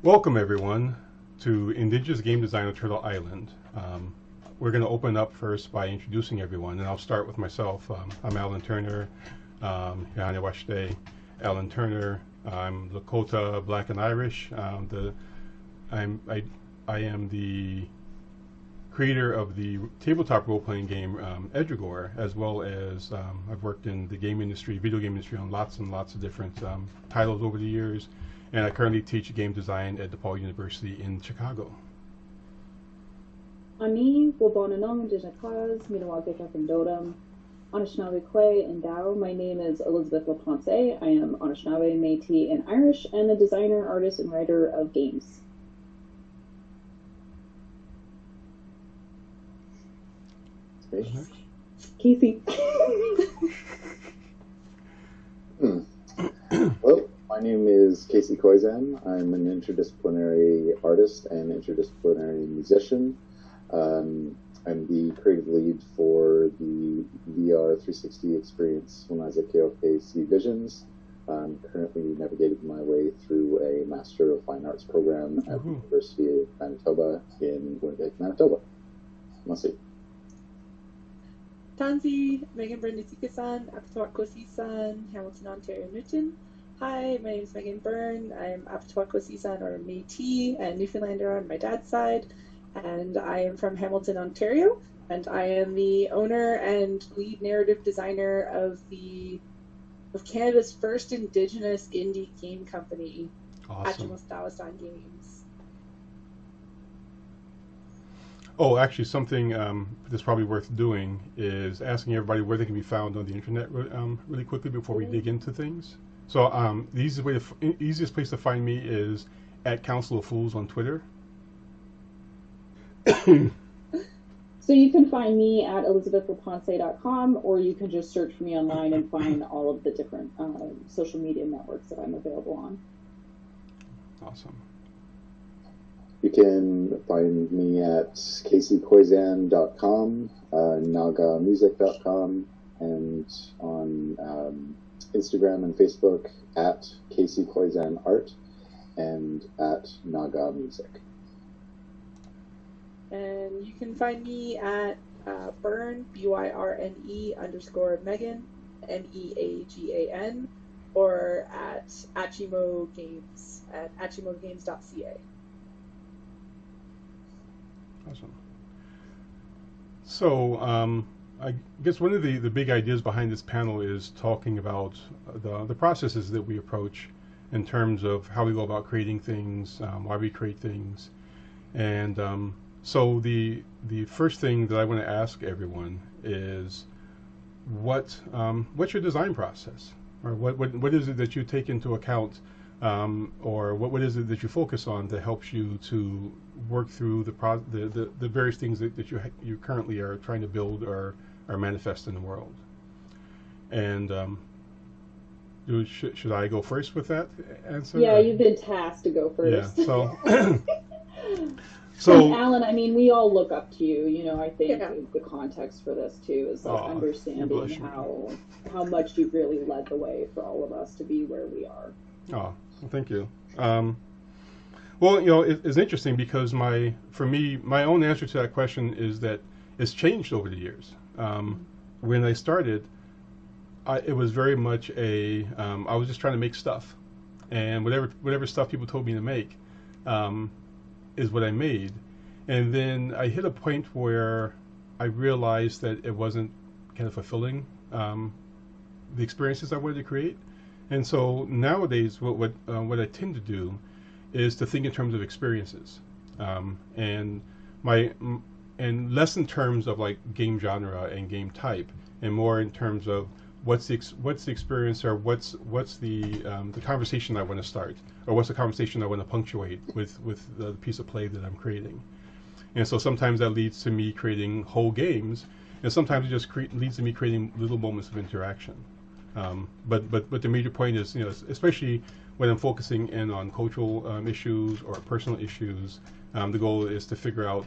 Welcome everyone to Indigenous Game Design on Turtle Island. We're going to open up first by introducing everyone, and I'll start with myself. I'm Alan Turner, Yahane Washte, Alan Turner. I'm Lakota, Black and Irish. I am the creator of the tabletop role-playing game Ehdrigohr, as well as I've worked in the game industry, video game industry, on lots and lots of different titles over the years. And I currently teach game design at DePaul University in Chicago. Ani, Wabonanong, Indigenous, Minawagika from Dodom, Anishinaabe Kwe, and Dao. My name is Elizabeth LaPensee. I am Anishinaabe, Métis, and Irish, and a designer, artist, and writer of games. Casey. Hello, my name is Casey Koyczan. I'm an interdisciplinary artist and interdisciplinary musician. I'm the creative lead for the VR 360 experience Wanisinowin Casey Visions. I'm currently navigating my way through a Master of Fine Arts program at the University of Manitoba in Winnipeg, Manitoba. Let's see. Tanzi, Meagan Byrne, Koizan, Hamilton, Ontario, Newton. Hi, my name is Meagan Byrne. I'm Koizan, or Métis, and Newfoundlander on my dad's side, and I am from Hamilton, Ontario, and I am the owner and lead narrative designer of Canada's first Indigenous indie game company, Awesome. Achimostawinan Games. Oh, actually, something that's probably worth doing is asking everybody where they can be found on the internet really quickly before we dig into things. So the easiest place to find me is at Council of Fools on Twitter. So you can find me at elizabethlapensee.com, or you can just search for me online and find all of the different social media networks that I'm available on. Awesome. You can find me at CaseyKoyczan.com, nagamusic.com, and on Instagram and Facebook at Casey Koyczan Art and at Naga Music. And you can find me at Byrne, BYRNE _Meagan, MEAGAN, or at Achimo Games at achimogames.ca. Awesome. So I guess one of the big ideas behind this panel is talking about the processes that we approach in terms of how we go about creating things, why we create things. And so the first thing that I want to ask everyone is what's your design process? Or what is it that you take into account, or what is it that you focus on that helps you to work through the various things that you currently are trying to build or manifest in the world? And should I go first with that answer? Yeah, you've been tasked to go first. Yeah, so so Alan, I mean, we all look up to you. You know, I think the context for this too is like understanding how much you've really led the way for all of us to be where we are. Oh, well, thank you. Well, you know, it's interesting because my own answer to that question is that it's changed over the years. When I started, it was very much I was just trying to make stuff, and whatever stuff people told me to make is what I made. And then I hit a point where I realized that it wasn't kind of fulfilling the experiences I wanted to create. And so nowadays, what I tend to do is to think in terms of experiences, and less in terms of like game genre and game type, and more in terms of what's the experience, or what's the conversation I want to start, or what's the conversation I want to punctuate with the piece of play that I'm creating. And so sometimes that leads to me creating whole games, and sometimes it just leads to me creating little moments of interaction. But the major point is, you know, especially when I'm focusing in on cultural issues or personal issues, the goal is to figure out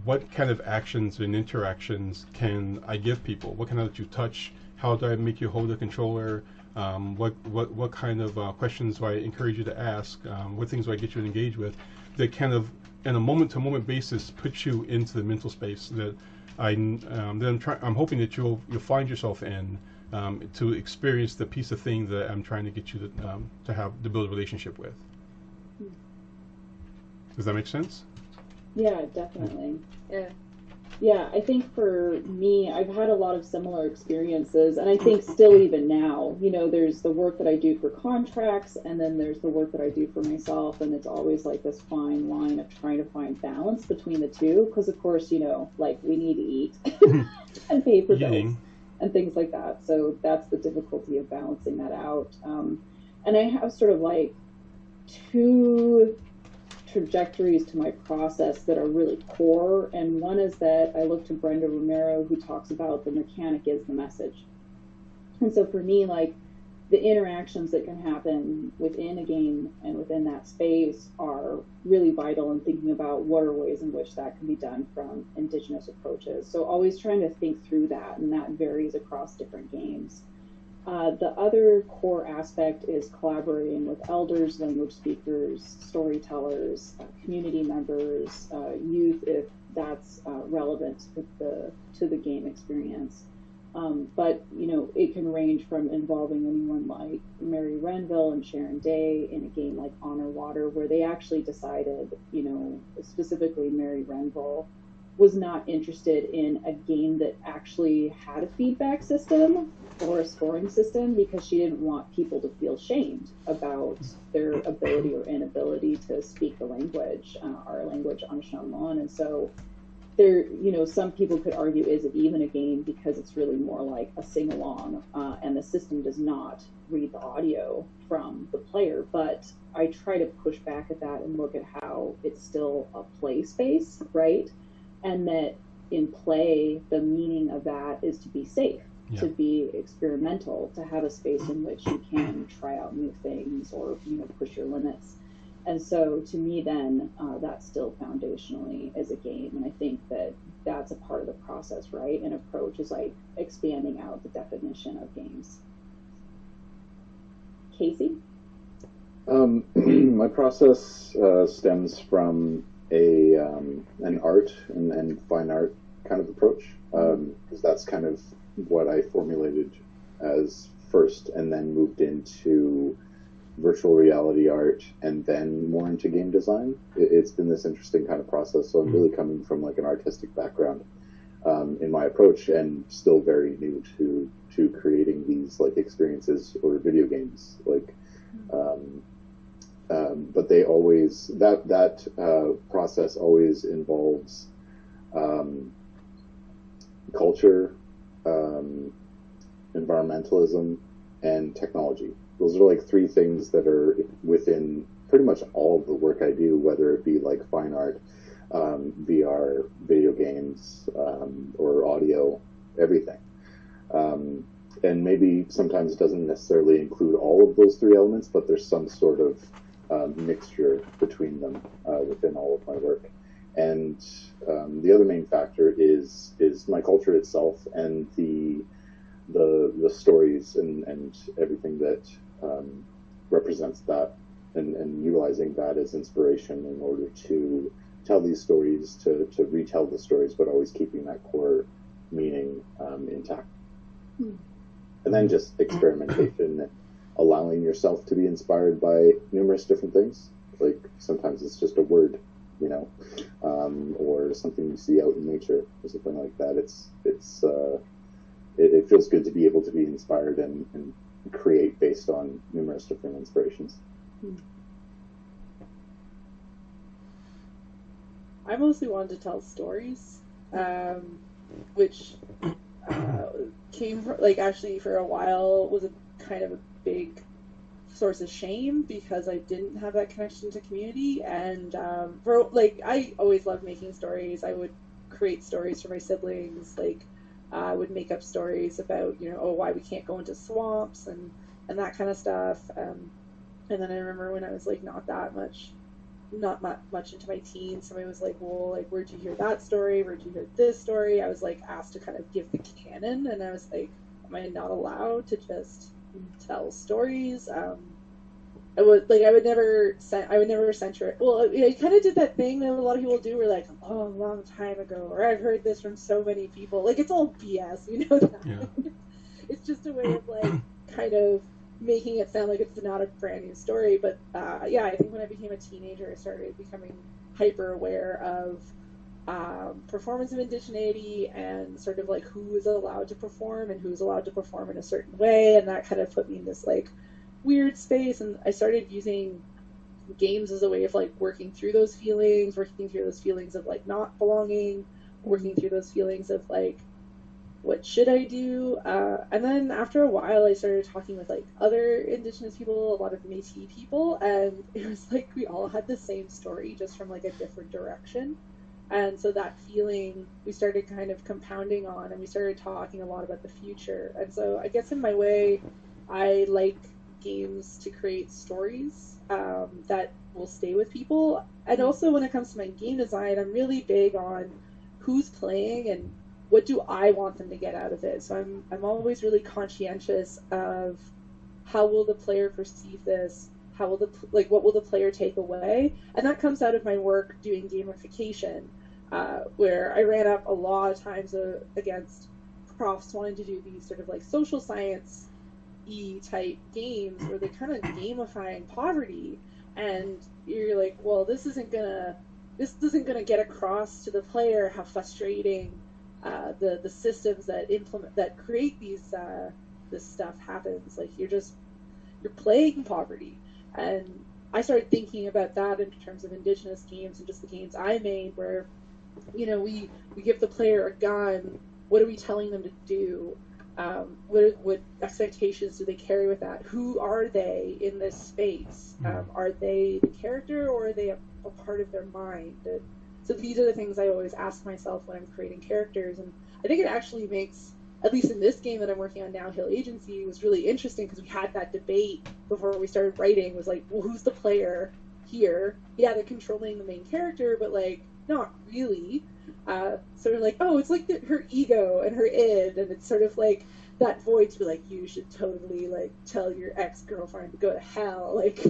what kind of actions and interactions can I give people? What can I let you touch? How do I make you hold the controller? what kind of questions do I encourage you to ask, what things do I get you to engage with, that kind of, in a moment-to-moment basis, puts you into the mental space that I'm hoping that you'll find yourself in, to experience the piece of thing that I'm trying to get you to build a relationship with. Does that make sense? Yeah, definitely. Yeah. Yeah, I think for me, I've had a lot of similar experiences, and I think still even now, there's the work that I do for contracts, and then there's the work that I do for myself, and it's always like this fine line of trying to find balance between the two, because of course, like we need to eat and pay for bills and things like that. So that's the difficulty of balancing that out. And I have sort of like two trajectories to my process that are really core, and one is that I look to Brenda Romero, who talks about the mechanic is the message. And so for me, like, the interactions that can happen within a game and within that space are really vital in thinking about what are ways in which that can be done from Indigenous approaches. So always trying to think through that, and that varies across different games. The other core aspect is collaborating with elders, language speakers, storytellers, community members, youth, if that's relevant to the game experience. But it can range from involving anyone like Mary Renville and Sharon Day in a game like Honor Water, where they actually decided, specifically Mary Renville was not interested in a game that actually had a feedback system or a scoring system, because she didn't want people to feel shamed about their ability or inability to speak the language, our language, Untitled. And so there, some people could argue, is it even a game, because it's really more like a sing-along, and the system does not read the audio from the player. But I try to push back at that and look at how it's still a play space, right? And that in play, the meaning of that is to be safe, to be experimental, to have a space in which you can try out new things or push your limits. And so to me then, that still foundationally is a game. And I think that that's a part of the process, right? An approach is like expanding out the definition of games. Casey? My process stems from an art and fine art kind of approach, because that's kind of what I formulated as first, and then moved into virtual reality art, and then more into game design. It's been this interesting kind of process. So I'm really coming from like an artistic background in my approach, and still very new to creating these like experiences or video games. Like, but they always that process always involves culture, environmentalism, and technology. Those are like three things that are within pretty much all of the work I do, whether it be like fine art, VR, video games, or audio, everything. And maybe sometimes it doesn't necessarily include all of those three elements, but there's some sort of mixture between them within all of my work. And the other main factor is my culture itself, and the stories and everything that represents that, and utilizing that as inspiration in order to tell these stories, to retell the stories, but always keeping that core meaning intact. And then just experimentation, allowing yourself to be inspired by numerous different things. Like sometimes it's just a word, or something you see out in nature or something like that. It feels good to be able to be inspired and create based on numerous different inspirations. I mostly wanted to tell stories, which came from, like, actually for a while was a kind of a big source of shame, because I didn't have that connection to community. And I always loved making stories. I would create stories for my siblings. Like, I would make up stories about, why we can't go into swamps and that kind of stuff. And then I remember when I was like not much into my teens, somebody was like, well, like, where'd you hear that story? Where'd you hear this story? I was like asked to kind of give the canon, and I was like, am I not allowed to just tell stories. I would never censor it. Well, I kind of did that thing that a lot of people do, where like a long, long time ago, or I've heard this from so many people. Like, it's all BS, you know that. Yeah. It's just a way of like kind of making it sound like it's not a brand new story. But yeah, I think when I became a teenager, I started becoming hyper aware of performance of indigeneity and sort of like who is allowed to perform and who's allowed to perform in a certain way, and that kind of put me in this like weird space. And I started using games as a way of like working through those feelings of like not belonging, working through those feelings of like, what should I do? And then after a while, I started talking with like other Indigenous people, a lot of Métis people, and it was like we all had the same story, just from like a different direction. And so that feeling we started kind of compounding on, and we started talking a lot about the future. And so I guess in my way, I like games to create stories that will stay with people. And also when it comes to my game design, I'm really big on who's playing and what do I want them to get out of it. So I'm always really conscientious of how will the player perceive this, how will what will the player take away. And that comes out of my work doing gamification, where I ran up a lot of times against profs wanting to do these sort of like social science type games where they kind of gamifying poverty, and you're like, well, this isn't gonna get across to the player how frustrating the systems that create these this stuff happens. Like, you're playing poverty. And I started thinking about that in terms of Indigenous games and just the games I made, where, you know, we give the player a gun. What are we telling them to do? What expectations do they carry with that? Who are they in this space? Are they the character, or are they a part of their mind? So these are the things I always ask myself when I'm creating characters. And I think it actually makes, at least in this game that I'm working on now, Hill Agency, was really interesting because we had that debate before we started writing. Was like, well, who's the player here? Yeah, they're controlling the main character, but like, not really. So we're like, oh, it's like her ego and her id, and it's sort of like that void to be like, you should totally like tell your ex-girlfriend to go to hell, like,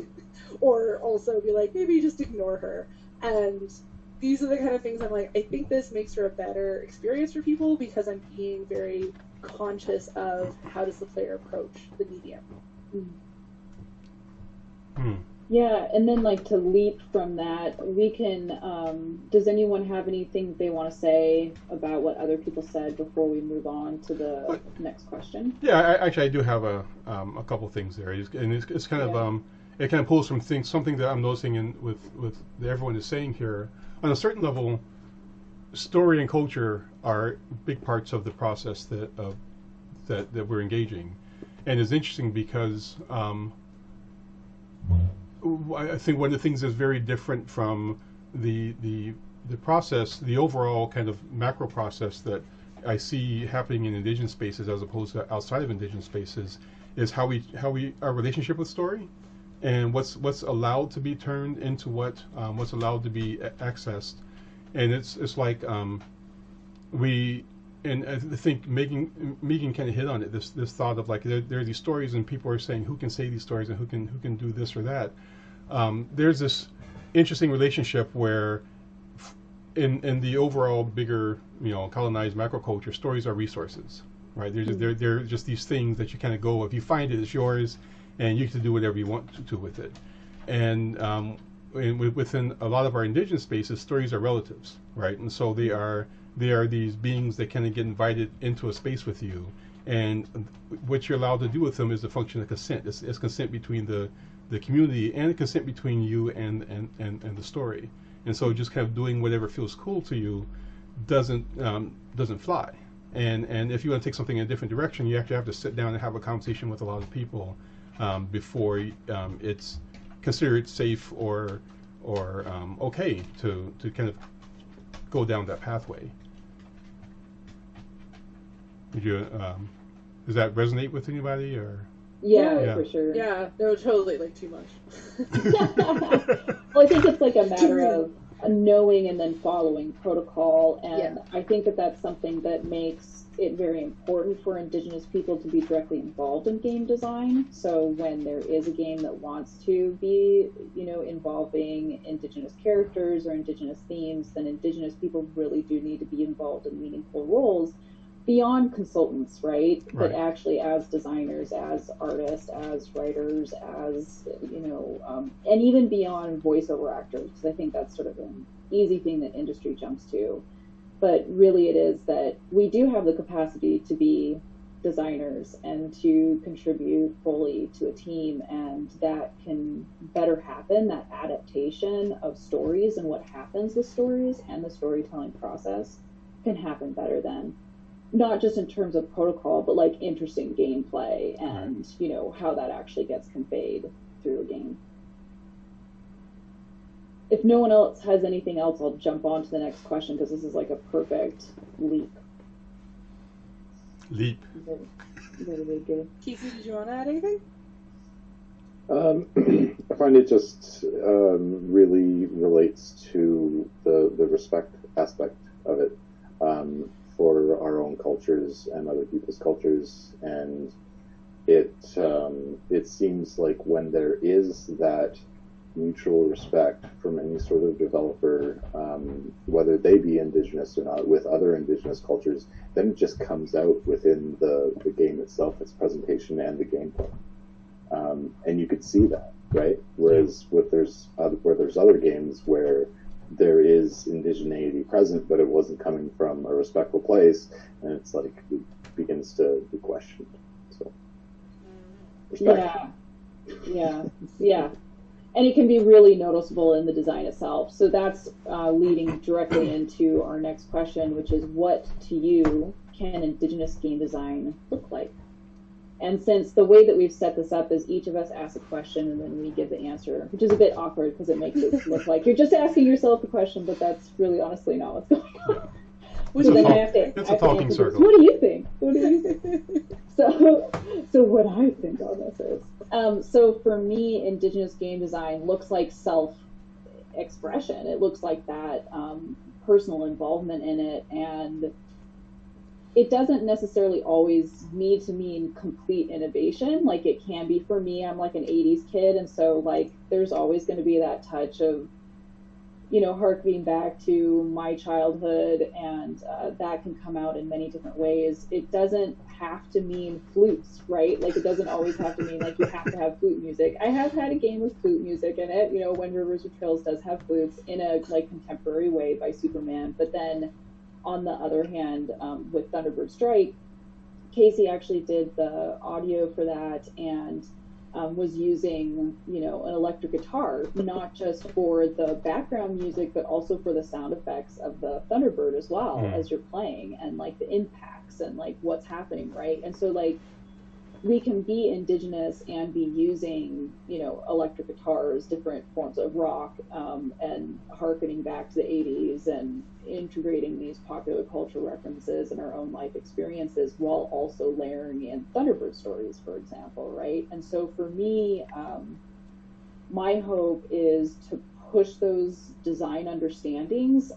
or also be like, maybe just ignore her. And these are the kind of things I'm like, I think this makes for a better experience for people because I'm being very conscious of how does the player approach the medium. Yeah, and then like to leap from that, we can, does anyone have anything they want to say about what other people said before we move on to the next question? Yeah, I do have a couple things there, and it's kind of it kind of pulls from something that I'm noticing with everyone is saying here. On a certain level, story and culture are big parts of the process that we're engaging, and it's interesting because I think one of the things that's very different from the process, the overall kind of macro process that I see happening in Indigenous spaces as opposed to outside of Indigenous spaces, is how our relationship with story, and what's allowed to be turned into what's allowed to be accessed. And it's like and I think Meagan kind of hit on it, this thought of like there are these stories and people are saying who can say these stories and who can do this or that. There's this interesting relationship where in the overall bigger, you know, colonized macro culture, stories are resources, right? They're just these things that you kind of go, if you find it, it's yours, and you can do whatever you want to with it. And within a lot of our Indigenous spaces, stories are relatives, right? And so they are these beings that kind of get invited into a space with you, and what you're allowed to do with them is a function of consent. It's consent between the community and consent between you and the story. And so just kind of doing whatever feels cool to you doesn't fly. And if you want to take something in a different direction, you actually have to sit down and have a conversation with a lot of people before it's considered safe or okay to kind of go down that pathway. Would you does that resonate with anybody, or? Yeah, for sure. Yeah, no, totally, like, too much. Well, I think it's like a matter of knowing and then following protocol. And Yeah. I think that that's something that makes it very important for Indigenous people to be directly involved in game design. So when there is a game that wants to be, you know, involving Indigenous characters or Indigenous themes, then Indigenous people really do need to be involved in meaningful roles beyond consultants, right? But actually as designers, as artists, as writers, as, you know, and even beyond voiceover actors, because I think that's sort of an easy thing that industry jumps to. But really it is that we do have the capacity to be designers and to contribute fully to a team, and that can better happen, that adaptation of stories and what happens with stories and the storytelling process can happen better then. Not just in terms of protocol, but like interesting gameplay and, you know, how that actually gets conveyed through a game. If no one else has anything else, I'll jump on to the next question because this is like a perfect leap. Leap. Very good. Casey, did you want to add anything? I find it just really relates to the respect aspect of it. For our own cultures and other people's cultures, and it seems like when there is that mutual respect from any sort of developer, whether they be Indigenous or not, with other Indigenous cultures, then it just comes out within the game itself, its presentation and the gameplay, and you could see that, right? Whereas where there's other games where there is indigeneity present, but it wasn't coming from a respectful place, and it's like it begins to be questioned. So, respect. Yeah. And it can be really noticeable in the design itself. So that's leading directly into our next question, which is, what to you can Indigenous game design look like? And since the way that we've set this up is each of us asks a question and then we give the answer, which is a bit awkward because it makes it look like you're just asking yourself the question, but that's really honestly not what's going on. So then It's a talking circle. What do you think? What do you think? So what I think on this is, so for me, Indigenous game design looks like self-expression. It looks like that personal involvement in it, and it doesn't necessarily always need to mean complete innovation. Like it can be for me, I'm like an 80s kid, and so like there's always going to be that touch of, you know, harkening back to my childhood, and that can come out in many different ways. It doesn't have to mean flutes, right? Like it doesn't always have to mean like you have to have flute music. I have had a game with flute music in it, you know, When Rivers Are Trails does have flutes in a like contemporary way by Superman, but then on the other hand, with Thunderbird Strike, Casey actually did the audio for that and was using, you know, an electric guitar, not just for the background music, but also for the sound effects of the Thunderbird as well as you're playing, and like the impacts and like what's happening, right? And so like we can be Indigenous and be using, you know, electric guitars, different forms of rock, and harkening back to the 80s and integrating these popular cultural references in our own life experiences while also layering in Thunderbird stories, for example, right? And so for me, my hope is to push those design understandings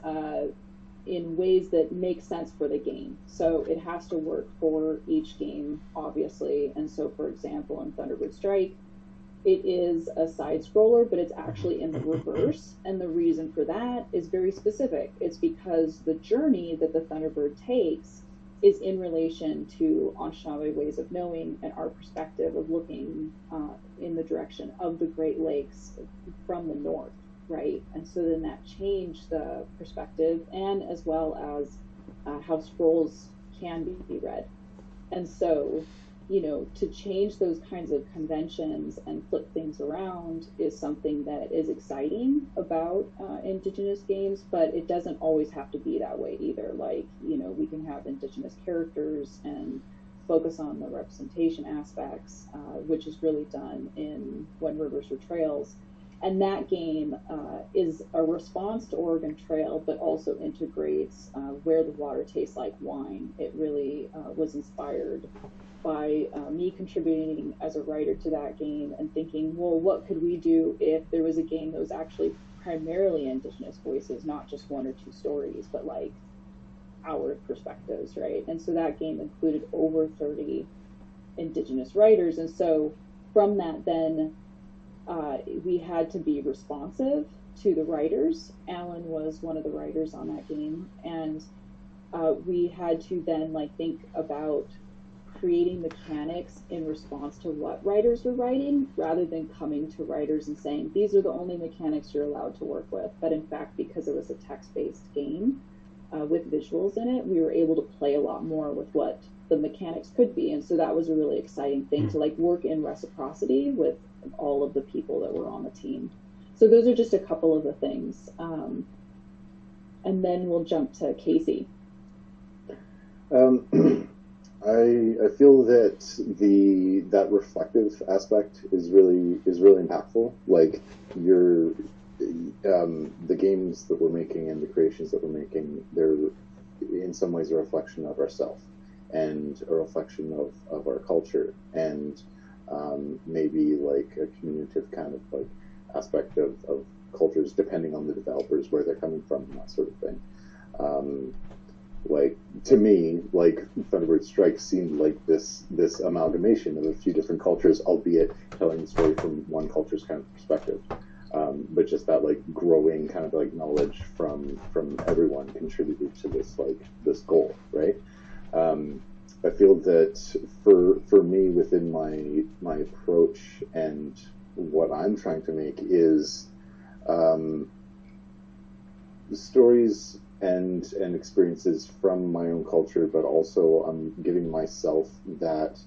in ways that make sense for the game. So it has to work for each game, obviously. And so, for example, in Thunderbird Strike, it is a side scroller, but it's actually in the reverse. And the reason for that is very specific. It's because the journey that the Thunderbird takes is in relation to Anishinaabe ways of knowing and our perspective of looking in the direction of the Great Lakes from the north. Right, and so then that changed the perspective, and as well as how scrolls can be read. And so, you know, to change those kinds of conventions and flip things around is something that is exciting about Indigenous games, but it doesn't always have to be that way either. Like, you know, we can have Indigenous characters and focus on the representation aspects, which is really done in When Rivers Are Trails. And that game is a response to Oregon Trail, but also integrates Where the Water Tastes Like Wine. It really was inspired by me contributing as a writer to that game and thinking, well, what could we do if there was a game that was actually primarily Indigenous voices, not just one or two stories, but like our perspectives, right? And so that game included over 30 Indigenous writers, and so from that then we had to be responsive to the writers. Alan was one of the writers on that game, and we had to then like think about creating mechanics in response to what writers were writing, rather than coming to writers and saying, these are the only mechanics you're allowed to work with. But in fact, because it was a text-based game with visuals in it, we were able to play a lot more with what the mechanics could be. And so that was a really exciting thing to like work in reciprocity with all of the people that were on the team. So those are just a couple of the things. And then we'll jump to Casey. I feel that that reflective aspect is really impactful. Like the games that we're making and the creations that we're making, they're in some ways a reflection of ourselves and a reflection of our culture, and maybe like a communicative kind of like aspect of cultures, depending on the developers, where they're coming from, and that sort of thing. Like, to me, like, Thunderbird Strike seemed like this amalgamation of a few different cultures, albeit telling the story from one culture's kind of perspective. But just that, like, growing kind of, like, knowledge from everyone contributed to this goal, right? I feel that for me, within my approach and what I'm trying to make is stories and experiences from my own culture, but also I'm giving myself that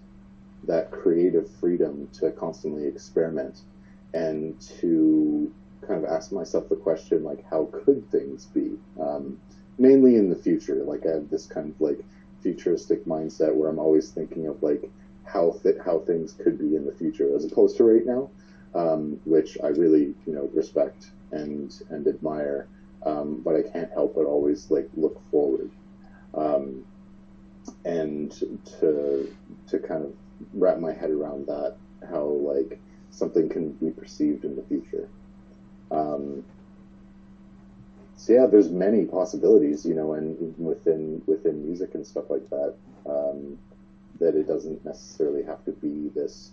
creative freedom to constantly experiment and to kind of ask myself the question, like, how could things be? Mainly in the future. Like, I have this kind of like futuristic mindset where I'm always thinking of like how things could be in the future as opposed to right now, which I really respect and admire. But I can't help but always like look forward, and to kind of wrap my head around that, how like something can be perceived in the future. So yeah, there's many possibilities, and within music and stuff like that, that it doesn't necessarily have to be this,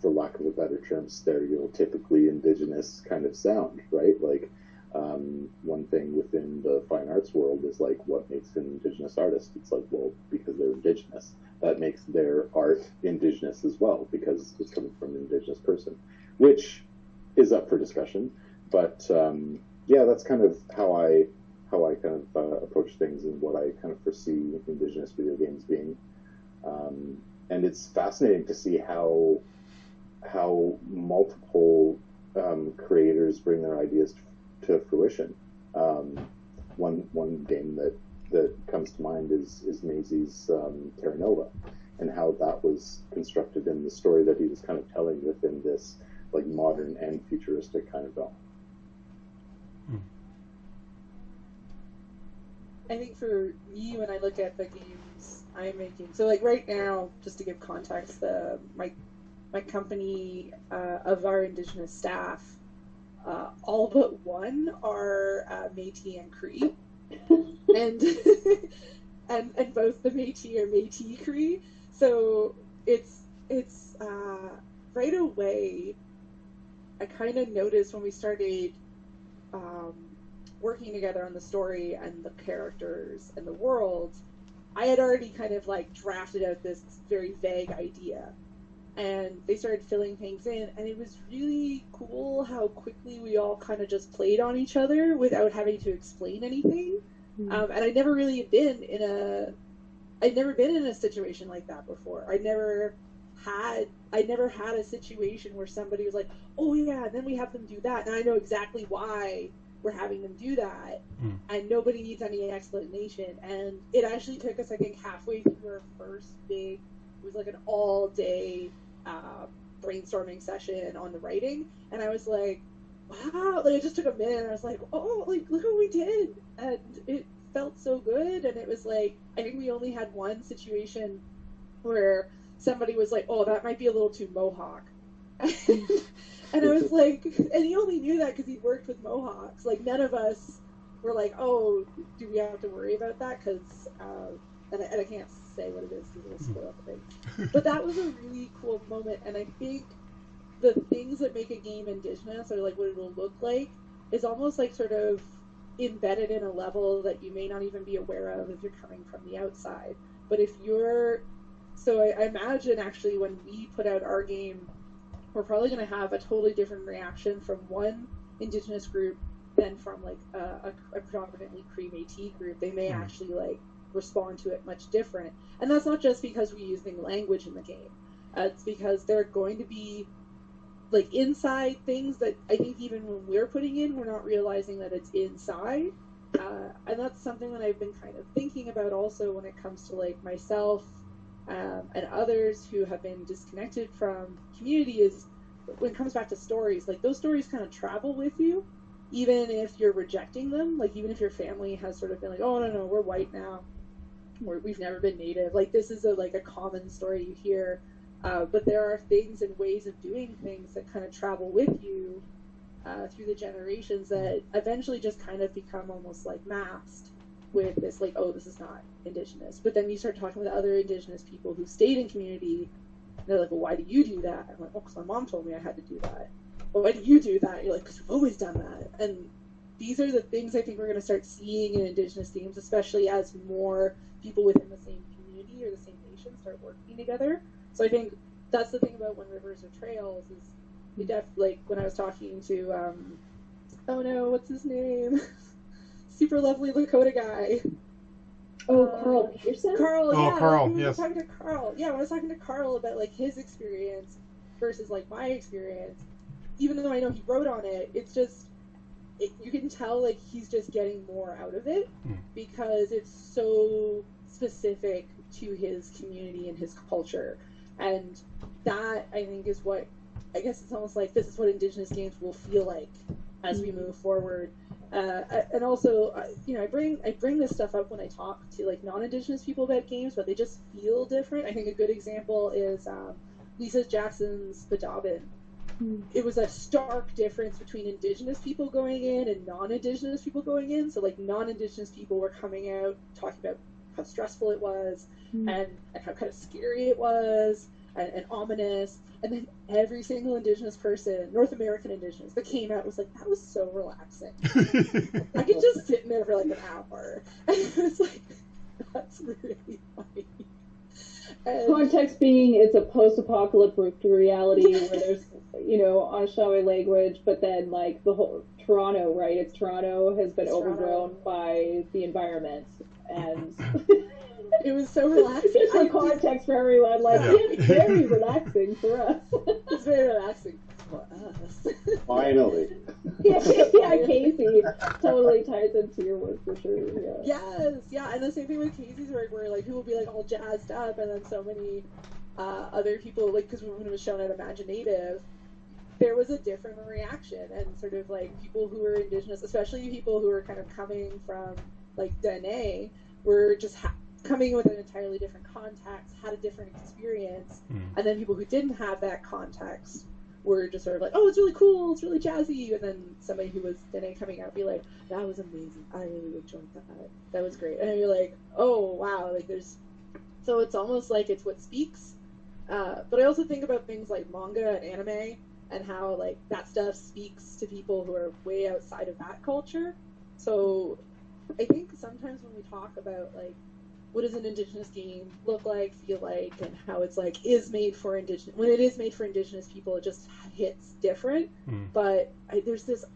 for lack of a better term, stereotypically Indigenous kind of sound, right? Like. One thing within the fine arts world is like, what makes an Indigenous artist? It's like, well, because they're Indigenous. That makes their art Indigenous as well, because it's coming from an Indigenous person, which is up for discussion. But yeah, that's kind of how I kind of approach things and what I kind of foresee Indigenous video games being. And it's fascinating to see how multiple creators bring their ideas to fruition. One game that comes to mind is Maisie's Terra Nova, and how that was constructed in the story that he was kind of telling within this like modern and futuristic kind of realm. I think for me, when I look at the games I'm making, so like right now, just to give context, my company of our Indigenous staff, all but one are Métis and Cree, and and both the Métis are Métis Cree. So it's right away. I kind of noticed when we started working together on the story and the characters and the world, I had already kind of like drafted out this very vague idea. And they started filling things in, and it was really cool how quickly we all kind of just played on each other without having to explain anything. And I'd never been in a situation like that before. I never had a situation where somebody was like, oh yeah, and then we have them do that, and I know exactly why we're having them do that, and nobody needs any explanation. And it actually took us, I think, halfway through our first big, it was like an all-day brainstorming session on the writing, and I was like, wow, like it just took a minute, and I was like, oh, like look what we did, and it felt so good. And it was like, I think we only had one situation where somebody was like, oh, that might be a little too Mohawk, And I was like, and he only knew that because he worked with Mohawks. Like, none of us were like, oh, do we have to worry about that? Because, and I can't say what it is because it'll spoil things. But that was a really cool moment, and I think the things that make a game Indigenous, or like what it'll look like, is almost like sort of embedded in a level that you may not even be aware of if you're coming from the outside. But if you're, so I imagine actually when we put out our game, we're probably going to have a totally different reaction from one Indigenous group than from like a predominantly Cree-Métis group. They may actually like respond to it much different. And that's not just because we're using language in the game. It's because there are going to be like inside things that I think even when we're putting in, we're not realizing that it's inside. And that's something that I've been kind of thinking about also when it comes to like myself and others who have been disconnected from community, is when it comes back to stories, like those stories kind of travel with you, even if you're rejecting them. Like even if your family has sort of been like, oh no, we're white now, we've never been native. Like this is a common story you hear. But there are things and ways of doing things that kind of travel with you through the generations that eventually just kind of become almost like masked with this, like, oh, this is not Indigenous. But then you start talking with other Indigenous people who stayed in community, and they're like, well, why do you do that? I'm like, oh, because my mom told me I had to do that. Well, why do you do that? You're like, because we've always done that. And these are the things I think we're going to start seeing in Indigenous games, especially as more people within the same community or the same nation start working together. So I think that's the thing about When Rivers Are Trails is we like when I was talking to oh no, what's his name? Super lovely Lakota guy. Oh, Carl Peterson? Carl, oh, yeah. Carl, when yes. Talking to Carl. Yeah, when I was talking to Carl about like his experience versus like my experience, even though I know he wrote on it, it's just you can tell like he's just getting more out of it because it's so specific to his community and his culture. And that, I think, is what, I guess it's almost like this is what Indigenous games will feel like as we move forward. And also, you know, I bring this stuff up when I talk to, like, non-Indigenous people about games, but they just feel different. I think a good example is Lisa Jackson's Badabin. It was a stark difference between Indigenous people going in and non-Indigenous people going in. So, like, non-Indigenous people were coming out, talking about how stressful it was, and how kind of scary it was, and ominous. And then every single Indigenous person, North American Indigenous, that came out was like, that was so relaxing. I could just sit in there for like an hour. And it was like, that's really funny. And Context being, it's a post-apocalyptic reality where there's, you know, Anishinaabe language, but then like the whole Toronto, right? It's Toronto has been overgrown by the environment, and it was so relaxing. Just for context for everyone, like it's very relaxing for us. It's very relaxing for us. Finally. yeah, Casey totally ties into your work for sure. Yeah, and the same thing with Casey's work, where like people will be like all jazzed up, and then so many other people, like, because when it was shown at Imaginative, there was a different reaction, and sort of like people who were Indigenous, especially people who were kind of coming from like Dene, were just coming with an entirely different context, had a different experience, and then people who didn't have that context were just sort of like, oh, it's really cool, it's really jazzy, and then somebody who was Dene coming out be like, that was amazing, I really enjoyed that was great, and you're like, oh wow, like there's, so it's almost like it's what speaks, but I also think about things like manga and anime, and how like that stuff speaks to people who are way outside of that culture. So I think sometimes when we talk about like what does an Indigenous game look like, feel like, and how it's like is made for Indigenous, when it is made for Indigenous people, it just hits different. But there's this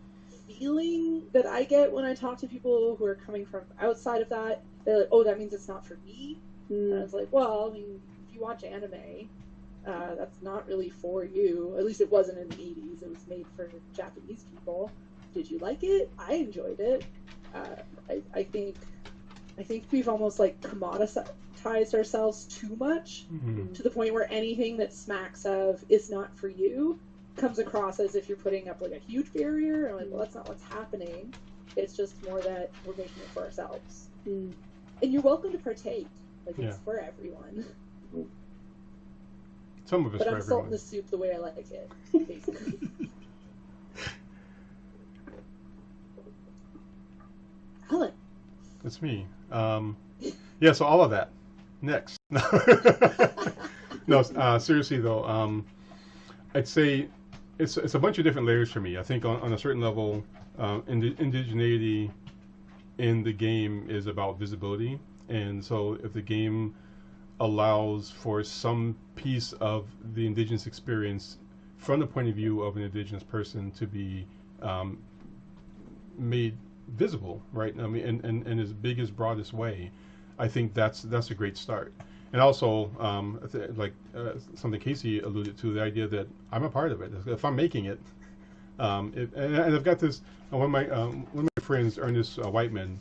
feeling that I get when I talk to people who are coming from outside of that. They're like, oh, that means it's not for me. And I was like, well, I mean, if you watch anime, that's not really for you. At least it wasn't in the 80s. It was made for Japanese people. Did you like it? I enjoyed it. I think we've almost like commoditized ourselves too much to the point where anything that smacks of "it's not for you" comes across as if you're putting up like a huge barrier. And like, well, that's not what's happening. It's just more that we're making it for ourselves. And you're welcome to partake. Like, it's for everyone. Some of it's But for I'm everyone. salting the soup the way I like it, basically. Alan. It's me. Yeah, so all of that. Next. No, seriously though, I'd say it's a bunch of different layers for me. I think on a certain level, indigeneity in the game is about visibility, and so if the game allows for some piece of the indigenous experience from the point of view of an indigenous person to be made visible, right? I mean, in as big as broadest way, I think that's a great start. And also, something Casey alluded to, the idea that I'm a part of it. If I'm making it, and I've got this. One of my friends, Ernest Whiteman,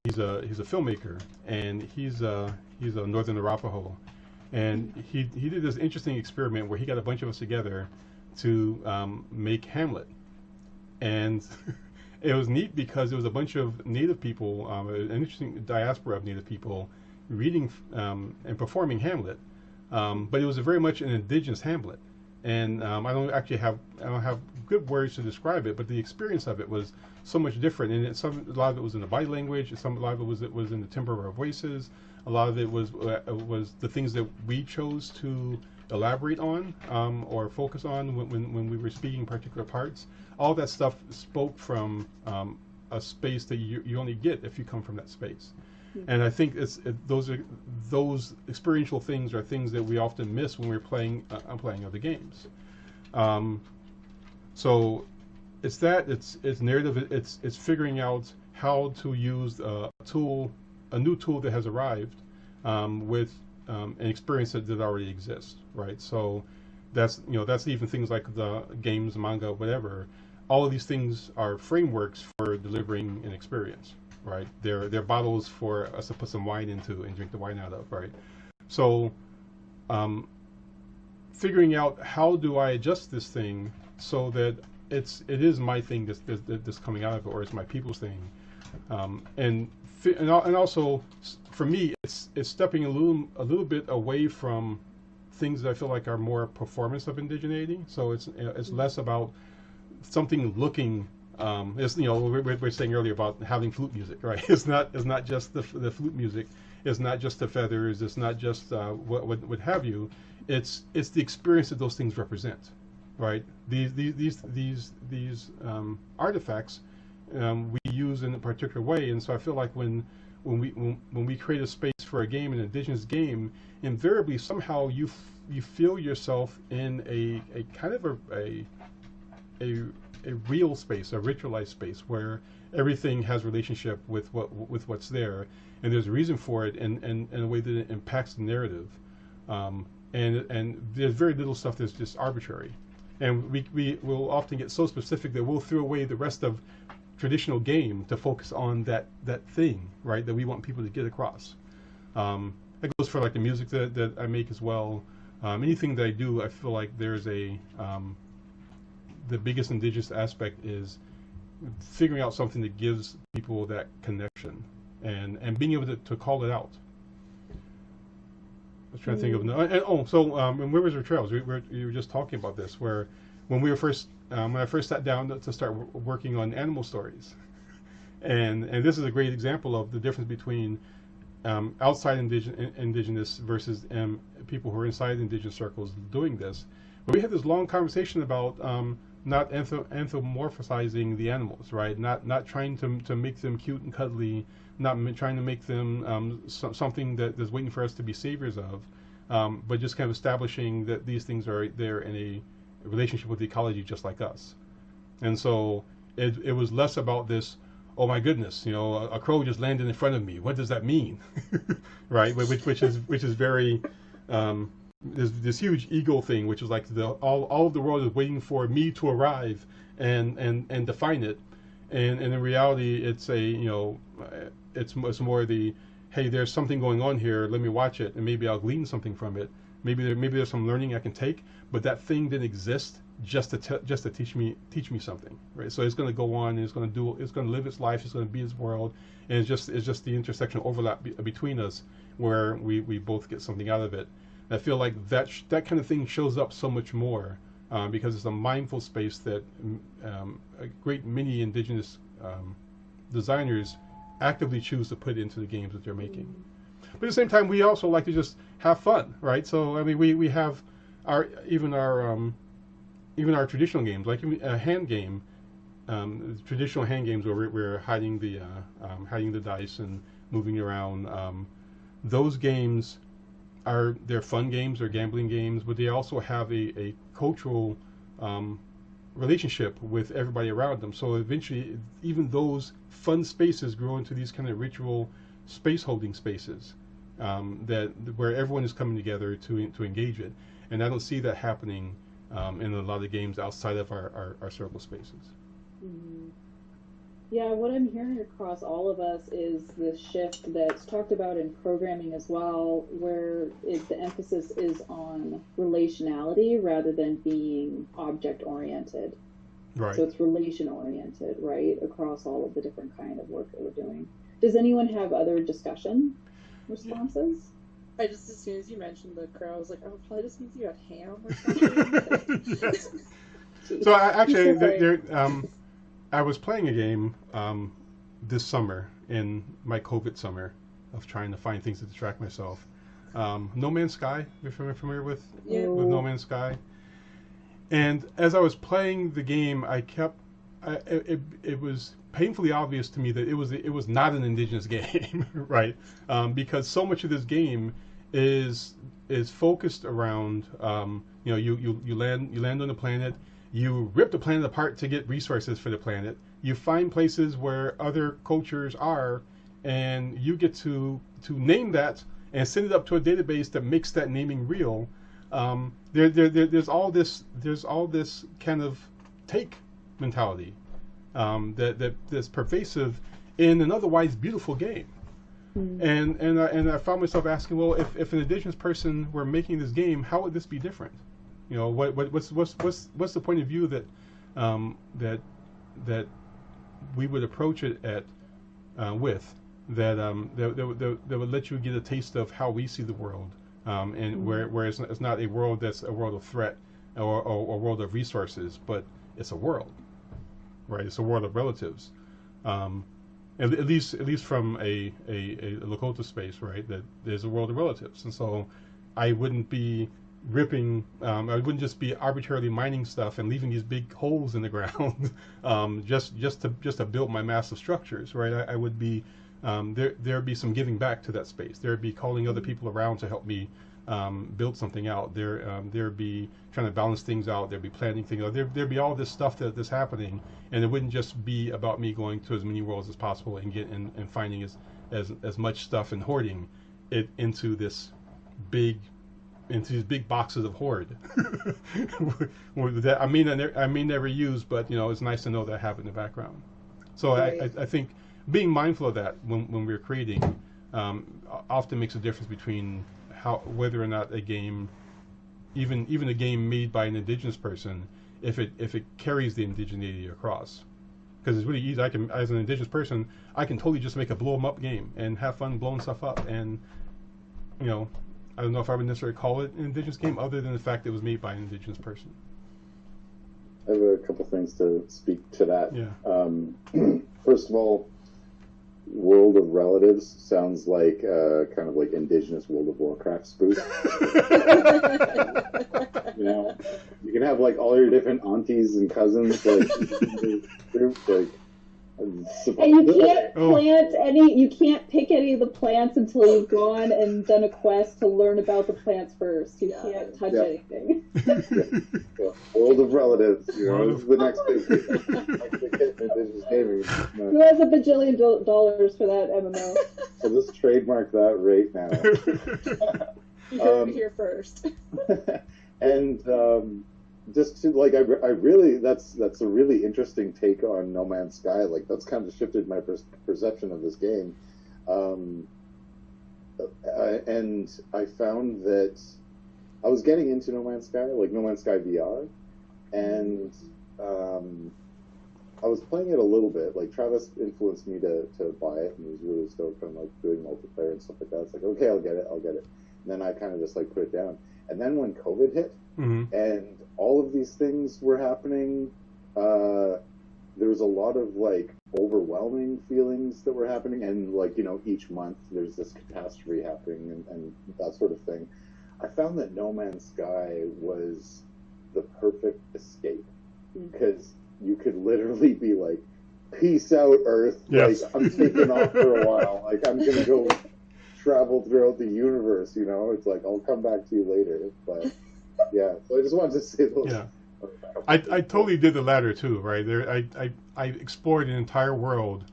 he's a filmmaker, and he's a Northern Arapaho, and he did this interesting experiment where he got a bunch of us together to make Hamlet, and it was neat because there was a bunch of Native people, an interesting diaspora of Native people, reading and performing Hamlet, but it was very much an indigenous Hamlet, and I don't have good words to describe it, but the experience of it was so much different, and a lot of it was in the body language, a lot of it was in the timbre of our voices, a lot of it was the things that we chose to elaborate on or focus on when we were speaking particular parts. All that stuff spoke from a space that you only get if you come from that space. And I think those experiential things are things that we often miss when we're playing other games. So it's narrative. It's figuring out how to use a new tool that has arrived with an experience that already exists, right? So that's even things like the games, manga, whatever. All of these things are frameworks for delivering an experience, right? They're bottles for us to put some wine into and drink the wine out of, right? So figuring out how do I adjust this thing so that it is my thing that's coming out of it, or it's my people's thing, and also for me it's stepping a little bit away from things that I feel like are more performance of indigeneity. So it's less about something looking. We're saying earlier about having flute music, right? It's not just the flute music. It's not just the feathers. It's not just what have you. It's the experience that those things represent, right? These artifacts we use in a particular way, and so I feel like when we create a space for a game, an indigenous game, invariably somehow you feel yourself in a kind of a real space, a ritualized space where everything has relationship with what's there, and there's a reason for it, and a way that it impacts the narrative, and there's very little stuff that's just arbitrary, and we will often get so specific that we'll throw away the rest of traditional game to focus on that thing, right, that we want people to get across. That goes for like the music that I make as well. Anything that I do, I feel like there's the biggest indigenous aspect is figuring out something that gives people that connection and being able to call it out. I was trying to think of in Rivers or Trails, you were just talking about this, where when I first sat down to start working on animal stories, and this is a great example of the difference between outside indigenous versus people who are inside indigenous circles doing this. But we had this long conversation about not anthropomorphizing the animals, right? Not trying to make them cute and cuddly, not trying to make them something that's waiting for us to be saviors of, but just kind of establishing that these things are there in a relationship with the ecology just like us. And so it was less about this, oh my goodness, a crow just landed in front of me. What does that mean? Right? Which is very there's this huge ego thing, which is like all of the world is waiting for me to arrive and define it, and in reality it's it's more the, hey, there's something going on here, let me watch it and maybe I'll glean something from it, maybe there's some learning I can take, but that thing didn't exist just to teach me something, right? So it's going to go on and it's going to live its life, it's going to be its world, and it's just the intersection overlap between us where we both get something out of it. I feel like that kind of thing shows up so much more because it's a mindful space that a great many indigenous designers actively choose to put into the games that they're making. But at the same time, we also like to just have fun, right? So I mean, we have even our traditional games, like a hand game, traditional hand games where we're hiding the dice and moving around. Those games they're fun games, they're gambling games, but they also have a cultural relationship with everybody around them. So eventually, even those fun spaces grow into these kind of ritual space holding spaces where everyone is coming together to engage it. And I don't see that happening in a lot of games outside of our circle spaces. Mm-hmm. Yeah, what I'm hearing across all of us is the shift that's talked about in programming as well, where the emphasis is on relationality rather than being object-oriented. Right. So it's relation-oriented, right, across all of the different kind of work that we're doing. Does anyone have other discussion responses? I just, as soon as you mentioned the crow, I was like, oh, probably just means you had ham or something. So I was playing a game this summer, in my COVID summer, of trying to find things to distract myself. No Man's Sky, you're familiar with No Man's Sky? And as I was playing the game, it was painfully obvious to me that it was not an indigenous game, right? Because so much of this game is focused around you land on a planet. You rip the planet apart to get resources for the planet. You find places where other cultures are, and you get to name that and send it up to a database that makes that naming real. There's all this kind of take mentality that's pervasive in an otherwise beautiful game. And I found myself asking, well, if an indigenous person were making this game, how would this be different? You know, what's the point of view that we would approach it with that would let you get a taste of how we see the world, and where it's not a world that's a world of threat or a world of resources, but it's a world, right? It's a world of relatives, at least from a Lakota space, right? That there's a world of relatives, and so I wouldn't be ripping. I wouldn't just be arbitrarily mining stuff and leaving these big holes in the ground, just to build my massive structures, right? I would be there'd be some giving back to that space. There'd be calling other people around to help me build something out. There'd be trying to balance things out. There'd be planning things out. There'd be all this stuff that's happening, and it wouldn't just be about me going to as many worlds as possible and finding as much stuff and hoarding it into these big boxes of hoard that I may never use, but it's nice to know that I have it in the background. So right. I think being mindful of that when we're creating often makes a difference between whether or not a game, even a game made by an indigenous person, if it carries the indigeneity across. Because it's really easy. As an indigenous person, I can totally just make a blow 'em up game and have fun blowing stuff up, and I don't know if I would necessarily call it an indigenous game, other than the fact that it was made by an indigenous person. I have a couple things to speak to that. Yeah. First of all, World of Relatives sounds like kind of like indigenous World of Warcraft spoof. You can have like all your different aunties and cousins, like groups, like. And you can't plant you can't pick any of the plants until you've gone and done a quest to learn about the plants first. You can't touch anything. Yeah. World of Relatives, this is the next big hit in indigenous gaming. Who has $1 bajillion for that MMO? I'll just trademark that right now. You heard it here first. And just to I really that's a really interesting take on No Man's Sky. Like that's kind of shifted my perception of this game, and I found that I was getting into No Man's Sky, like No Man's Sky VR, and I was playing it a little bit. Like Travis influenced me to buy it, and he was really stoked on like doing multiplayer and stuff like that. It's like, okay, I'll get it. And then I kind of just like put it down. And then when COVID hit, and all of these things were happening, there was a lot of like overwhelming feelings that were happening, and like, you know, each month there's this catastrophe happening and that sort of thing. I found that No Man's Sky was the perfect escape, because you could literally be like, peace out, Earth. Yes. Like, I'm taking off for a while. Like, I'm going to go travel throughout the universe, you know? It's like, I'll come back to you later. But, yeah. So I just wanted to say those. Yeah. I totally did the latter, too, right? I explored an entire world,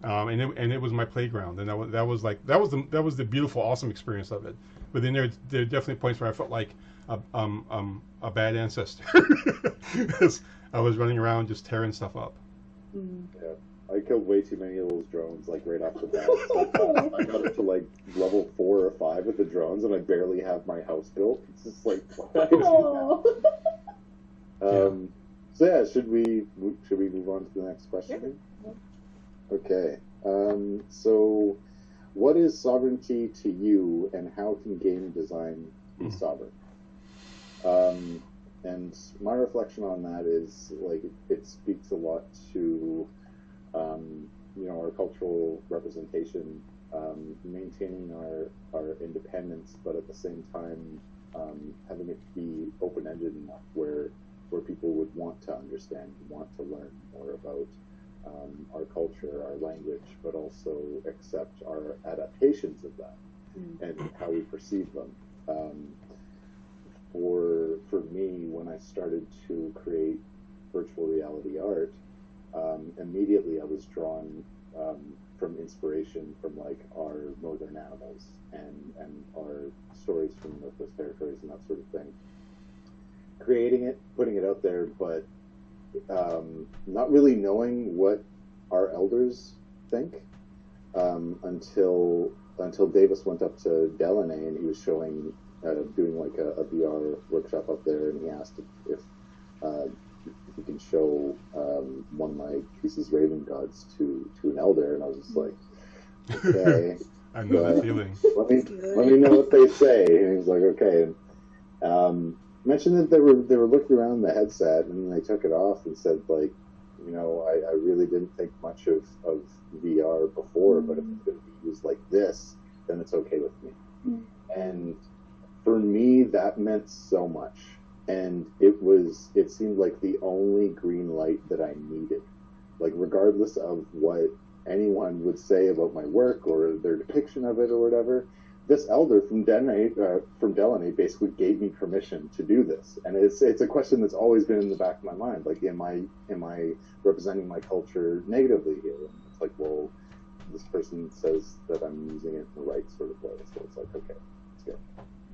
and it was my playground. And that was the beautiful, awesome experience of it. But then there are definitely points where I felt like a bad ancestor. I was running around just tearing stuff up. Yeah, I killed way too many of those drones, like right off the bat. So I got up to like level 4 or 5 with the drones, and I barely have my house built. It's just like, so yeah, should we move on to the next question? Yeah. Okay. So, what is sovereignty to you, and how can game design be sovereign? And my reflection on that is, like, it speaks a lot to, you know, our cultural representation, maintaining our independence, but at the same time, having it be open-ended enough where people would want to understand, want to learn more about our culture, our language, but also accept our adaptations of that and how we perceive them. For me, when I started to create virtual reality art, immediately I was drawn from inspiration from like our northern animals and our stories from Northwest Territories and that sort of thing. Creating it, putting it out there, but not really knowing what our elders think until Davis went up to Delaney and he was showing, doing like a VR workshop up there, and he asked if he can show one of my pieces, Raven Gods, to an elder, and I was just like, okay. I know that feeling. Let me know what they say. And he was like, okay. And mentioned that they were looking around the headset, and they took it off and said, like, you know, I really didn't think much of VR before, but if it's going to be used like this, then it's okay with me. And for me, that meant so much. And it seemed like the only green light that I needed. Like, regardless of what anyone would say about my work or their depiction of it or whatever, this elder from Delaney basically gave me permission to do this. And it's a question that's always been in the back of my mind. Like, am I representing my culture negatively here? And it's like, well, this person says that I'm using it in the right sort of way. So it's like, okay, it's good.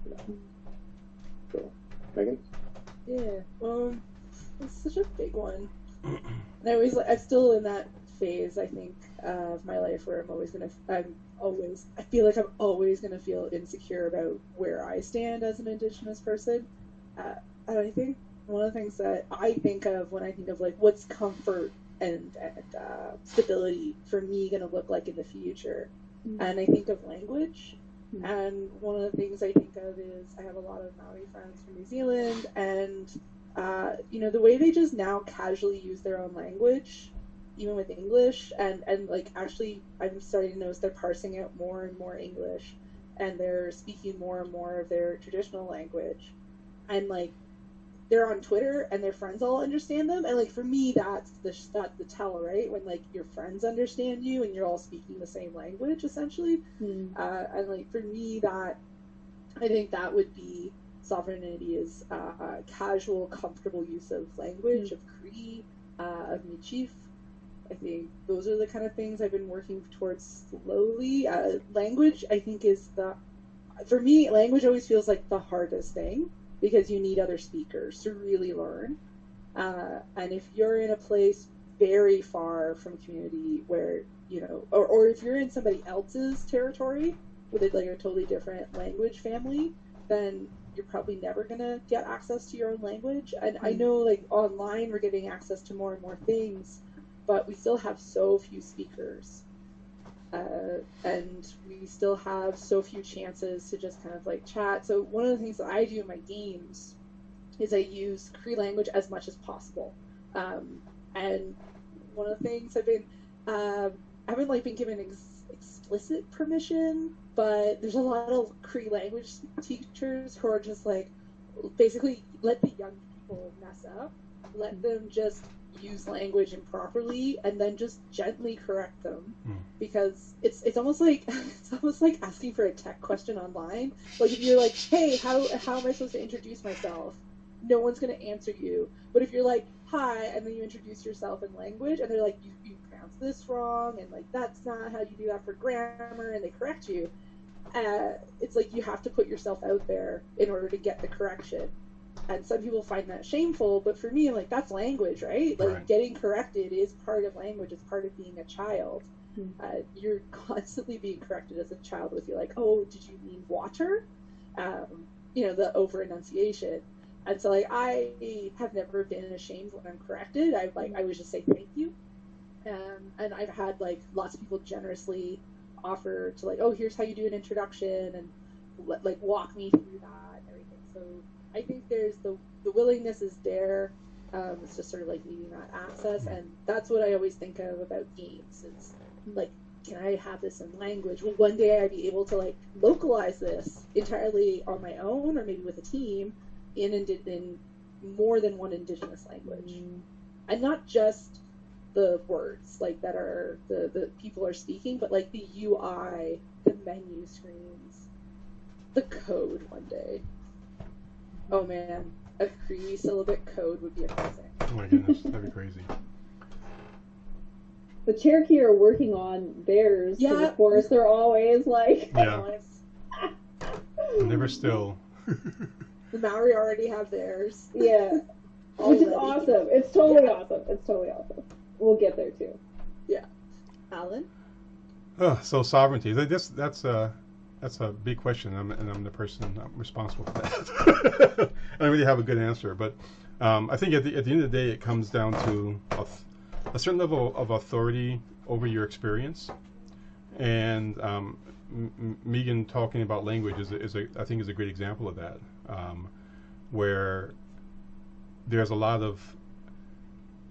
You know? So, Megan? Yeah, it's such a big one. And I'm still in that phase, I think, of my life where I feel like I'm always gonna feel insecure about where I stand as an Indigenous person. And I think one of the things that I think of when I think of like what's comfort and stability for me gonna look like in the future, and I think of language. And one of the things I think of is I have a lot of Maori friends from New Zealand, and you know, the way they just now casually use their own language, even with English, and like actually I'm starting to notice they're parsing out more and more English, and they're speaking more and more of their traditional language, and like they're on Twitter and their friends all understand them, and like for me that's the tell, right? When like your friends understand you and you're all speaking the same language essentially. And like for me, that I think that would be sovereignty, is casual, comfortable use of language, of Cree, of Michif. I think those are the kind of things I've been working towards slowly. Language, I think, for me, language always feels like the hardest thing, because you need other speakers to really learn. And if you're in a place very far from community where, you know, or if you're in somebody else's territory with like a totally different language family, then you're probably never going to get access to your own language. And I know like online we're getting access to more and more things, but we still have so few speakers. And we still have so few chances to just kind of like chat. So one of the things that I do in my games is I use Cree language as much as possible. And one of the things I haven't like been given explicit permission, but there's a lot of Cree language teachers who are just like, basically let the young people mess up, let them just use language improperly, and then just gently correct them, because it's almost like asking for a tech question online. Like if you're like, hey, how am I supposed to introduce myself? No one's going to answer you. But if you're like, hi, and then you introduce yourself in language, and they're like, you pronounce this wrong, and like that's not how you do that for grammar, and they correct you. It's like you have to put yourself out there in order to get the correction. And some people find that shameful, but for me, like, that's language, right? Like, right. Getting corrected is part of language. It's part of being a child. You're constantly being corrected as a child with, you're like, oh, did you mean water? The over-enunciation. And so, like, I have never been ashamed when I'm corrected. I always just say thank you. And I've had, like, lots of people generously offer to, like, oh, here's how you do an introduction, and, like, walk me through that and everything. So I think there's the willingness is there. It's just sort of like needing that access, and that's what I always think of about games. It's like, can I have this in language? Will one day I be able to like localize this entirely on my own, or maybe with a team in more than one Indigenous language, and not just the words like that are the people are speaking, but like the UI, the menu screens, the code one day. Oh man, a Cree syllabic code would be amazing. Oh my goodness, that'd be crazy. The Cherokee are working on theirs. Yeah. Of course, they're always like. Yeah. Never still. The Maori already have theirs. Yeah. Which is awesome. It's totally awesome. It's totally awesome. We'll get there too. Yeah. Alan? So sovereignty. That's a big question, and I'm the person responsible for that. I don't really have a good answer, but I think at the end of the day, it comes down to a certain level of authority over your experience. And Meagan talking about language I think is a great example of that, where there's a lot of,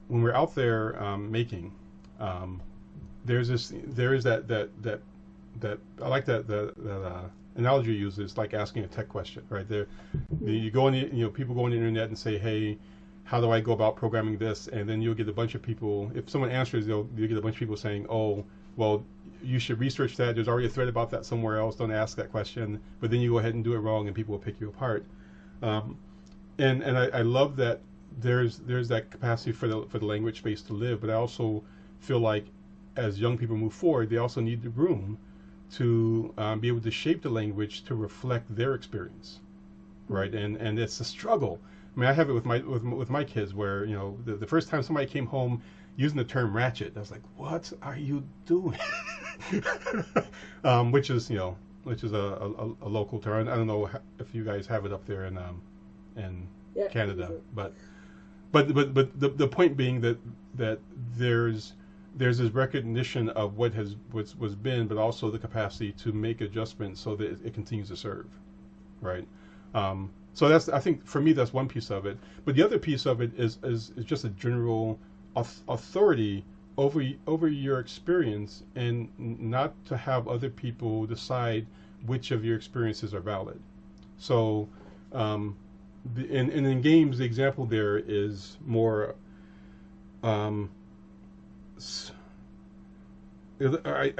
when we're out there making, there is that I like that analogy you use is like asking a tech question, right? You go on people go on the internet and say, hey, how do I go about programming this? And then you'll get a bunch of people, if someone answers, you'll get a bunch of people saying, oh, well, you should research that. There's already a thread about that somewhere else. Don't ask that question. But then you go ahead and do it wrong, and people will pick you apart. And I love that there's that capacity for the language space to live. But I also feel like as young people move forward, they also need the room to be able to shape the language to reflect their experience, right? And it's a struggle. I mean, I have it with my kids, where the first time somebody came home using the term ratchet, I was like, "What are you doing?" Which is a local term. I don't know if you guys have it up there in Canada, but the point being that there's this recognition of what was been, but also the capacity to make adjustments so that it continues to serve, right? So I think for me that's one piece of it. But the other piece of it is just a general authority over your experience, and not to have other people decide which of your experiences are valid. So in games, the example there is more. I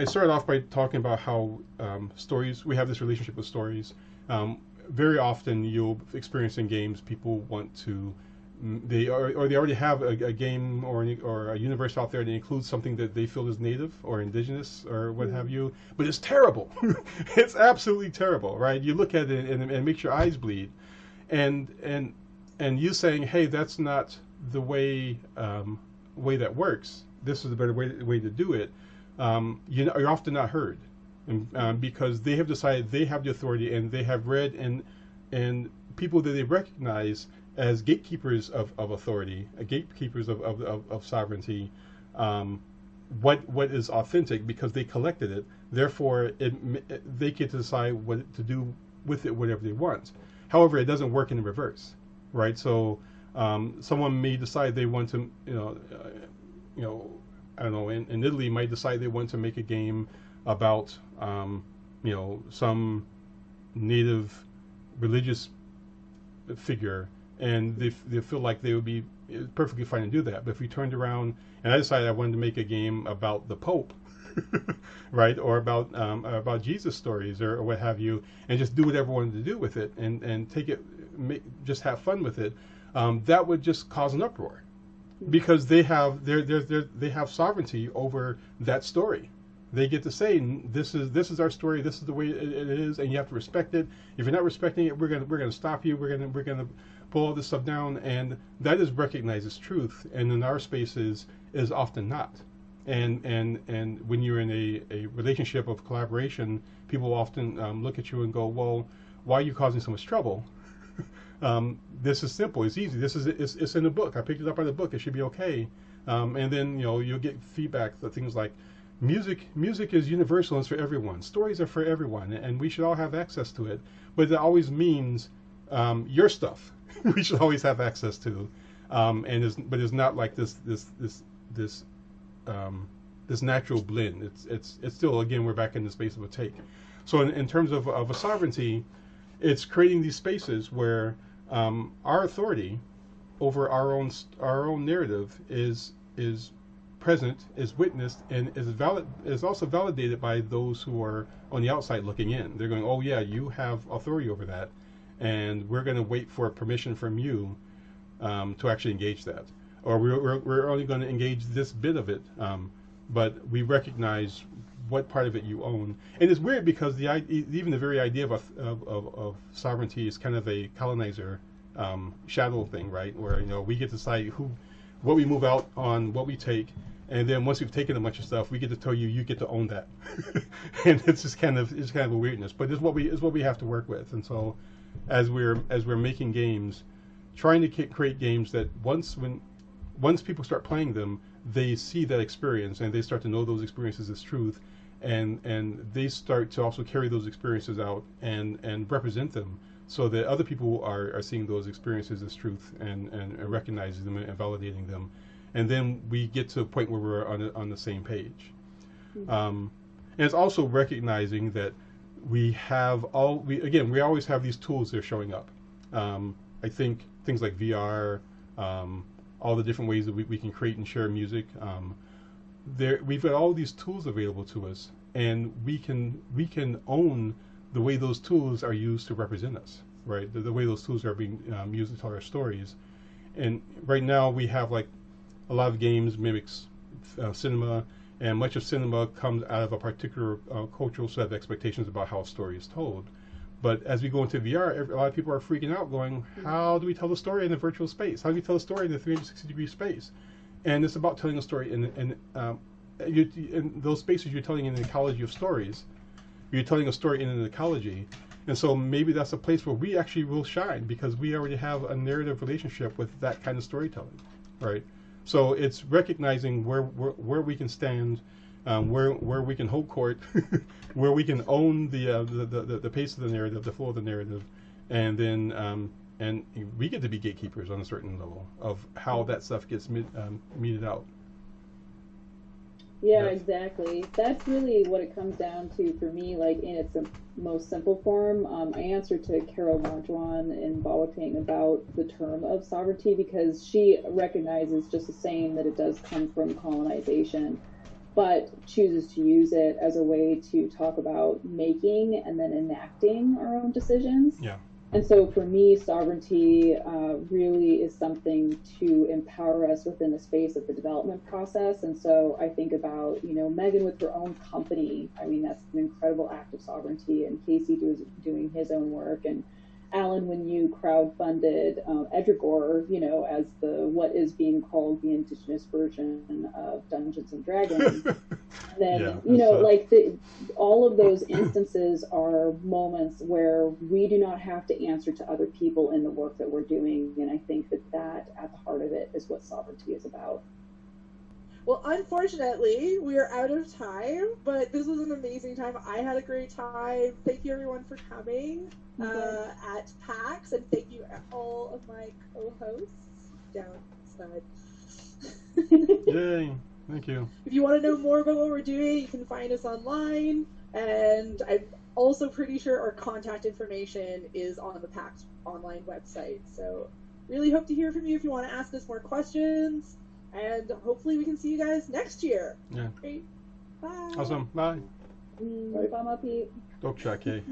started off by talking about how stories, we have this relationship with stories. Very often you'll experience in games, people want to, they already have a game or a universe out there that includes something that they feel is native or indigenous or what have you, but it's terrible. It's absolutely terrible, right? You look at it and it makes your eyes bleed. And you saying, hey, that's not the way that works. This is a better way to do it. You're often not heard, because they have decided they have the authority, and they have read and people that they recognize as gatekeepers of authority, gatekeepers of sovereignty, what is authentic because they collected it. Therefore, they get to decide what to do with it, whatever they want. However, it doesn't work in the reverse, right? So someone may decide they want to, I don't know, in Italy might decide they want to make a game about, some native religious figure, and they feel like they would be perfectly fine to do that. But if we turned around and I decided I wanted to make a game about the Pope, right, or about Jesus stories or what have you, and just do whatever I wanted to do with it, and take it, just have fun with it, that would just cause an uproar, because they have they have sovereignty over that story. They get to say, this is our story, this is the way it is, and you have to respect it. If you're not respecting it, we're gonna stop you. We're gonna pull all this stuff down, and that is recognized as truth. And in our spaces is often not. And when you're in a relationship of collaboration, people often look at you and go, well, why are you causing so much trouble? This is simple. It's easy. It's in the book. I picked it up by the book. It should be okay. And then you'll get feedback that things like, music is universal and it's for everyone. Stories are for everyone, and we should all have access to it. But that always means your stuff we should always have access to. But it's not like this natural blend. It's still, again, we're back in the space of a take. So in terms of a sovereignty, it's creating these spaces where our authority over our own narrative is present, is witnessed, and is also validated by those who are on the outside looking in. They're going, oh yeah, you have authority over that, and we're going to wait for permission from you to actually engage that, or we're only going to engage this bit of it, but we recognize what part of it you own. And it's weird because even the very idea of sovereignty is kind of a colonizer shadow thing, right? Where we get to decide what we move out on, what we take, and then once we've taken a bunch of stuff, we get to tell you get to own that. And it's kind of a weirdness, but it's what we have to work with. And so as we're making games, trying to create games that once people start playing them, they see that experience and they start to know those experiences as truth, and they start to also carry those experiences out and represent them, so that other people are seeing those experiences as truth and recognizing them and validating them, and then we get to a point where we're on the same page. Mm-hmm. And it's also recognizing that we always have these tools that are showing up. I think things like VR, all the different ways that we can create and share music. We've got all these tools available to us, and we can own the way those tools are used to represent us, right? The way those tools are being used to tell our stories. And right now we have like a lot of games mimics cinema, and much of cinema comes out of a particular cultural set of expectations about how a story is told. But as we go into VR, a lot of people are freaking out, going, how do we tell the story in a virtual space? How do we tell a story in a 360-degree space? And it's about telling a story in those spaces you're telling in an ecology of stories. You're telling a story in an ecology. And so maybe that's a place where we actually will shine, because we already have a narrative relationship with that kind of storytelling, right? So it's recognizing where we can stand, where we can hold court, where we can own the pace of the narrative, the flow of the narrative, and then and we get to be gatekeepers on a certain level of how that stuff gets meted out. Yeah, exactly. That's really what it comes down to for me, like in its most simple form. I answered to Carol Marjuan in Bawatang about the term of sovereignty, because she recognizes just the same that it does come from colonization, but chooses to use it as a way to talk about making and then enacting our own decisions. Yeah. And so for me, sovereignty really is something to empower us within the space of the development process. And so I think about, Meagan with her own company. I mean, that's an incredible act of sovereignty, and Casey doing his own work, and Alan, when you crowdfunded Ehdrigohr, as what is being called the Indigenous version of Dungeons and Dragons, then, all of those instances are moments where we do not have to answer to other people in the work that we're doing. And I think that at the heart of it is what sovereignty is about. Well, unfortunately, we are out of time, but this was an amazing time. I had a great time. Thank you, everyone, for coming at PAX, and thank you all of my co-hosts downside. Yay! Thank you. If you want to know more about what we're doing, you can find us online, and I'm also pretty sure our contact information is on the PAX online website. So really hope to hear from you if you want to ask us more questions, and hopefully we can see you guys next year. Yeah. Great. Bye. Awesome. Bye. Bye, Pete. Dokshake.